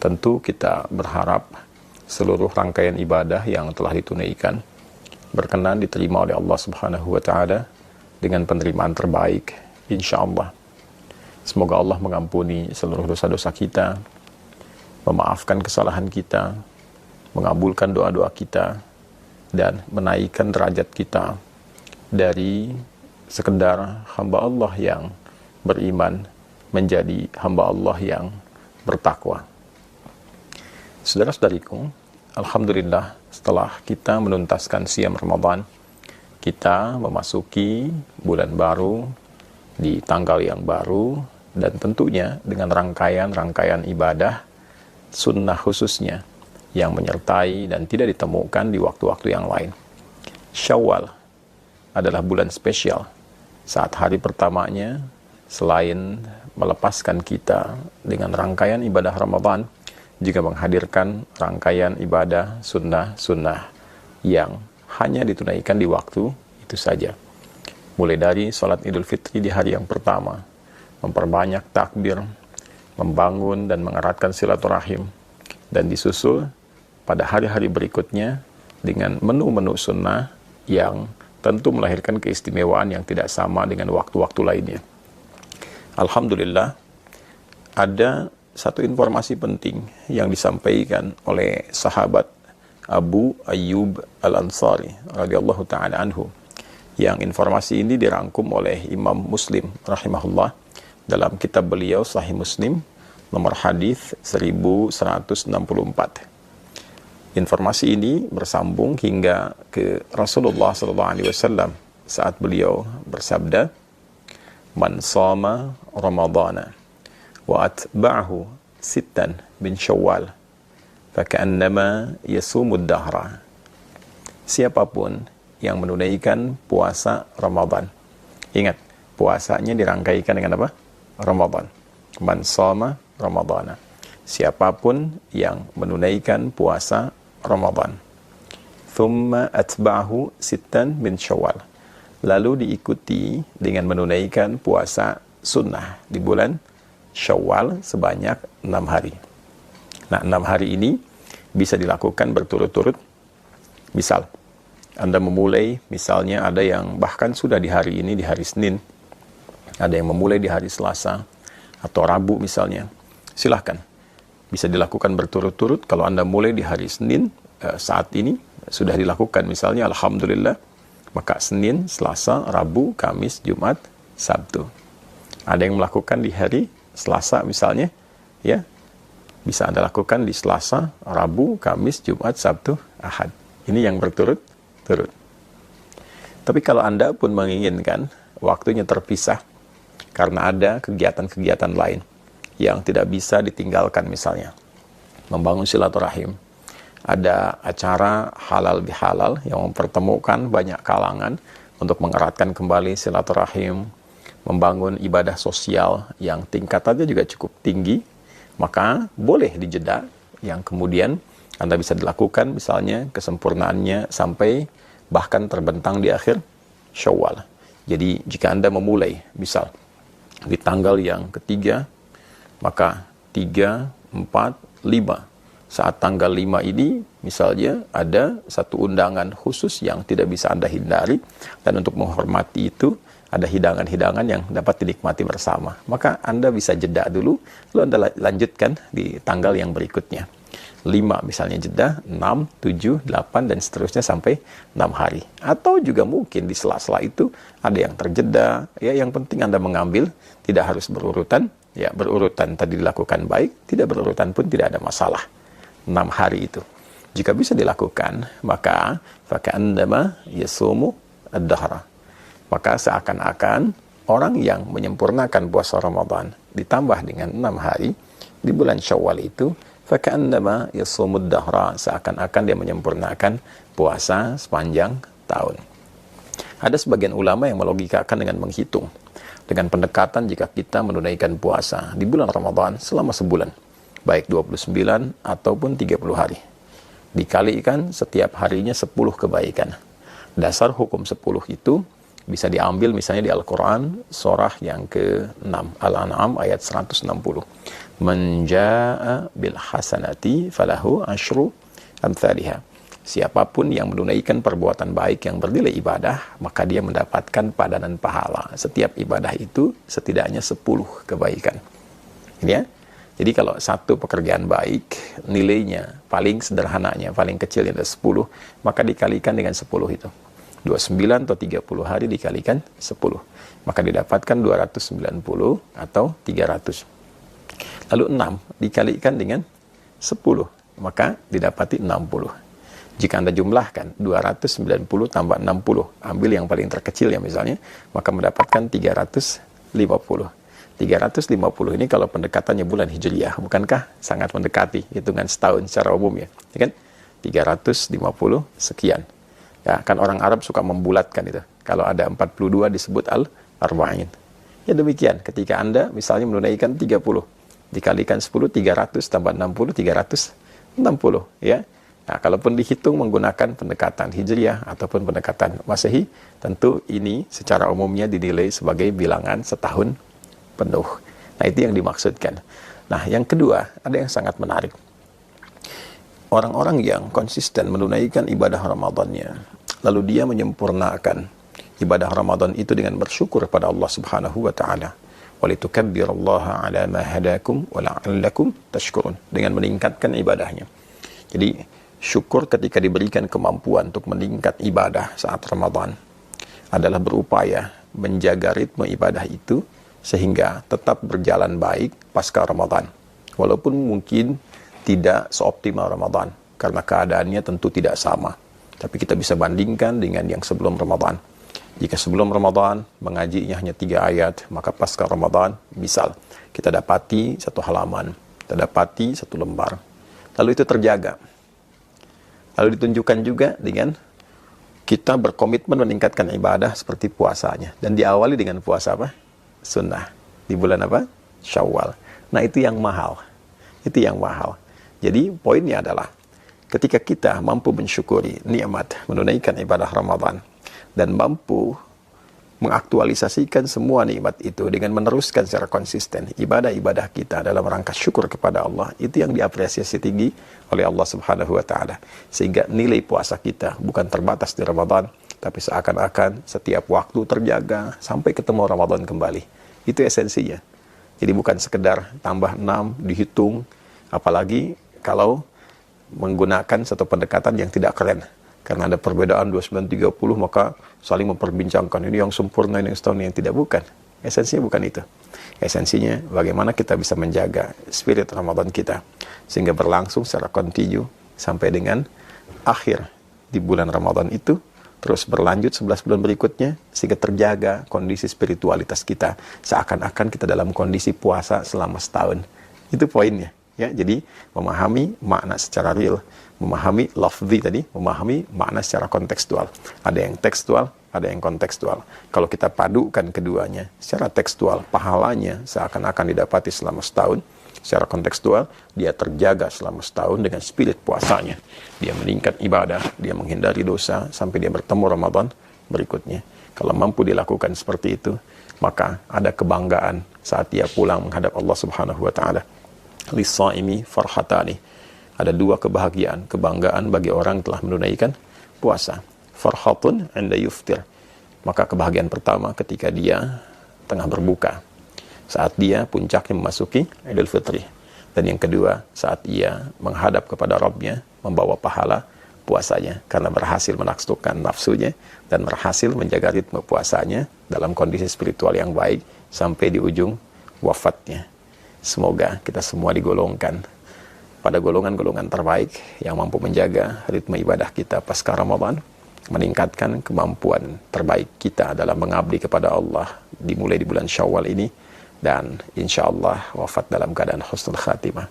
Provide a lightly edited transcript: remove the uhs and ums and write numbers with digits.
Tentu kita berharap seluruh rangkaian ibadah yang telah ditunaikan berkenan diterima oleh Allah Subhanahu wa Ta'ala dengan penerimaan terbaik, insya Allah. Semoga Allah mengampuni seluruh dosa-dosa kita, memaafkan kesalahan kita, mengabulkan doa-doa kita, dan menaikkan derajat kita dari sekedar hamba Allah yang beriman menjadi hamba Allah yang bertakwa. Saudara-saudariku, alhamdulillah setelah kita menuntaskan siam Ramadan, kita memasuki bulan baru di tanggal yang baru, dan tentunya dengan rangkaian-rangkaian ibadah sunnah khususnya yang menyertai dan tidak ditemukan di waktu-waktu yang lain. Syawal adalah bulan spesial. Saat hari pertamanya, selain melepaskan kita dengan rangkaian ibadah Ramadan, juga menghadirkan rangkaian ibadah sunnah-sunnah yang hanya ditunaikan di waktu itu saja. Mulai dari sholat Idul Fitri di hari yang pertama, memperbanyak takbir, membangun dan mengeratkan silaturahim, dan disusul pada hari-hari berikutnya dengan menu-menu sunnah yang tentu melahirkan keistimewaan yang tidak sama dengan waktu-waktu lainnya. Alhamdulillah, ada satu informasi penting yang disampaikan oleh sahabat Abu Ayyub Al-Ansari radhiyallahu ta'ala anhu, yang informasi ini dirangkum oleh Imam Muslim rahimahullah dalam kitab beliau Sahih Muslim nomor hadis 1164. Informasi ini bersambung hingga ke Rasulullah SAW saat beliau bersabda, "Man shama Ramadana wa atba'ahu sittan bin Syawal faka'annama yasumud dahra." Siapapun yang menunaikan puasa Ramadan. Ingat, puasanya dirangkaikan dengan apa? Ramadan. Man shama Ramadana. Siapapun yang menunaikan puasa Ramadan. Thumma atba'ahu sittan bin Syawal. Lalu diikuti dengan menunaikan puasa sunnah di bulan Syawal sebanyak 6 hari. Nah, 6 hari ini bisa dilakukan berturut-turut. Misal, Anda memulai, misalnya ada yang bahkan sudah di hari ini, di hari Senin, ada yang memulai di hari Selasa atau Rabu misalnya. Silahkan, bisa dilakukan berturut-turut. Kalau Anda mulai di hari Senin, saat ini sudah dilakukan misalnya, alhamdulillah, maka Senin, Selasa, Rabu, Kamis, Jumat, Sabtu. Ada yang melakukan di hari Selasa misalnya, ya, bisa Anda lakukan di Selasa, Rabu, Kamis, Jumat, Sabtu, Ahad. Ini yang berturut-turut. Tapi kalau Anda pun menginginkan waktunya terpisah karena ada kegiatan-kegiatan lain yang tidak bisa ditinggalkan, misalnya membangun silaturahim, ada acara halal bihalal yang mempertemukan banyak kalangan untuk mengeratkan kembali silaturahim, membangun ibadah sosial yang tingkatannya juga cukup tinggi, maka boleh dijeda yang kemudian Anda bisa dilakukan misalnya kesempurnaannya sampai bahkan terbentang di akhir Syawal. Jadi jika Anda memulai misal di tanggal yang ketiga, maka 3, 4, 5. Saat tanggal 5 ini misalnya ada satu undangan khusus yang tidak bisa Anda hindari, dan untuk menghormati itu ada hidangan-hidangan yang dapat dinikmati bersama. Maka Anda bisa jeda dulu, lalu Anda lanjutkan di tanggal yang berikutnya. 5 misalnya jeda, 6, 7, 8, dan seterusnya sampai 6 hari. Atau juga mungkin di sela-sela itu ada yang terjeda, ya, yang penting Anda mengambil, tidak harus berurutan, ya, berurutan tadi dilakukan baik, tidak berurutan pun tidak ada masalah. 6 hari itu jika bisa dilakukan, maka faka'annama yasumu ad-dahra, maka seakan-akan orang yang menyempurnakan puasa Ramadan ditambah dengan 6 hari di bulan Syawal itu, faka'annama yasumud dahra, seakan-akan dia menyempurnakan puasa sepanjang tahun. Ada sebagian ulama yang melogikakan dengan menghitung dengan pendekatan jika kita menunaikan puasa di bulan Ramadan selama sebulan, baik 29 ataupun 30 hari, dikalikan setiap harinya 10 kebaikan. Dasar hukum 10 itu Bisa diambil misalnya di Al-Quran, surah yang ke-6, Al-An'am ayat 160. Man jaa'a bil hasanati falahu asyru amthaliha. Siapapun yang menunaikan perbuatan baik yang bernilai ibadah, maka dia mendapatkan padanan pahala. Setiap ibadah itu setidaknya 10 kebaikan. Ya. Jadi kalau satu pekerjaan baik, nilainya paling sederhananya, paling kecilnya ada 10, maka dikalikan dengan 10 itu. 29 atau 30 hari dikalikan 10. Maka didapatkan 290 atau 300. Lalu 6 dikalikan dengan 10, maka didapati 60. Jika Anda jumlahkan 290 tambah 60, ambil yang paling terkecil ya misalnya, maka mendapatkan 350. 350 ini kalau pendekatannya bulan Hijriyah, bukankah sangat mendekati hitungan setahun secara umum ya? Ya kan? 350 sekian. Ya, kan orang Arab suka membulatkan itu. Kalau ada 42 disebut al-arba'in. Ya demikian, ketika Anda misalnya menunaikan 30, dikalikan 10, 300 tambah 60, 360 ya. Nah, kalaupun dihitung menggunakan pendekatan Hijriyah ataupun pendekatan Masehi, tentu ini secara umumnya dinilai sebagai bilangan setahun penuh. Nah, itu yang dimaksudkan. Nah, yang kedua, ada yang sangat menarik. Orang-orang yang konsisten menunaikan ibadah Ramadannya, lalu dia menyempurnakan ibadah Ramadan itu dengan bersyukur kepada Allah Subhanahu wa taala. Walitukabbirullaha ala ma hadakum wa la'allakum tashkurun, dengan meningkatkan ibadahnya. Jadi syukur ketika diberikan kemampuan untuk meningkat ibadah saat Ramadan adalah berupaya menjaga ritme ibadah itu sehingga tetap berjalan baik pasca Ramadan. Walaupun mungkin tidak seoptimal Ramadan, karena keadaannya tentu tidak sama. Tapi kita bisa bandingkan dengan yang sebelum Ramadan. Jika sebelum Ramadan mengajinya hanya 3 ayat, maka pasca Ramadan, misal kita dapati 1 halaman, kita dapati 1 lembar. Lalu itu terjaga. Lalu ditunjukkan juga dengan kita berkomitmen meningkatkan ibadah seperti puasanya. Dan diawali dengan puasa apa? Sunnah. Di bulan apa? Syawal. Nah, itu yang mahal. Itu yang mahal. Jadi poinnya adalah ketika kita mampu mensyukuri nikmat menunaikan ibadah Ramadan dan mampu mengaktualisasikan semua nikmat itu dengan meneruskan secara konsisten ibadah-ibadah kita dalam rangka syukur kepada Allah, itu yang diapresiasi tinggi oleh Allah Subhanahu wa taala. Sehingga nilai puasa kita bukan terbatas di Ramadan, tapi seakan-akan setiap waktu terjaga sampai ketemu Ramadan kembali. Itu esensinya. Jadi bukan sekedar tambah 6 dihitung, apalagi kalau menggunakan satu pendekatan yang tidak keren. Karena ada perbedaan 29-30, maka saling memperbincangkan ini yang sempurna, ini yang setahun, yang tidak. Bukan. Esensinya bukan itu. Esensinya bagaimana kita bisa menjaga spirit Ramadan kita sehingga berlangsung secara kontinu sampai dengan akhir di bulan Ramadan itu, terus berlanjut 11 bulan berikutnya sehingga terjaga kondisi spiritualitas kita seakan-akan kita dalam kondisi puasa selama setahun. Itu poinnya. Ya, jadi memahami makna secara real, memahami lafzi tadi, memahami makna secara kontekstual. Ada yang tekstual, ada yang kontekstual. Kalau kita padukan keduanya, secara tekstual, pahalanya seakan-akan didapati selama setahun. Secara kontekstual, dia terjaga selama setahun dengan spirit puasanya. Dia meningkat ibadah, dia menghindari dosa, sampai dia bertemu Ramadan berikutnya. Kalau mampu dilakukan seperti itu, maka ada kebanggaan saat dia pulang menghadap Allah Subhanahu wa ta'ala. Lis-shaimi farhatani. Ada 2 kebahagiaan, kebanggaan bagi orang yang telah menunaikan puasa. Farhatun 'inda yuftir. Maka kebahagiaan pertama ketika dia tengah berbuka, saat dia puncaknya memasuki Idul Fitri. Dan yang kedua, saat ia menghadap kepada Rabb-nya, membawa pahala puasanya karena berhasil menaklukkan nafsunya dan berhasil menjaga ritme puasanya dalam kondisi spiritual yang baik sampai di ujung wafatnya. Semoga kita semua digolongkan pada golongan-golongan terbaik yang mampu menjaga ritme ibadah kita pasca Ramadan, meningkatkan kemampuan terbaik kita dalam mengabdi kepada Allah dimulai di bulan Syawal ini, dan insya Allah wafat dalam keadaan husnul khatimah.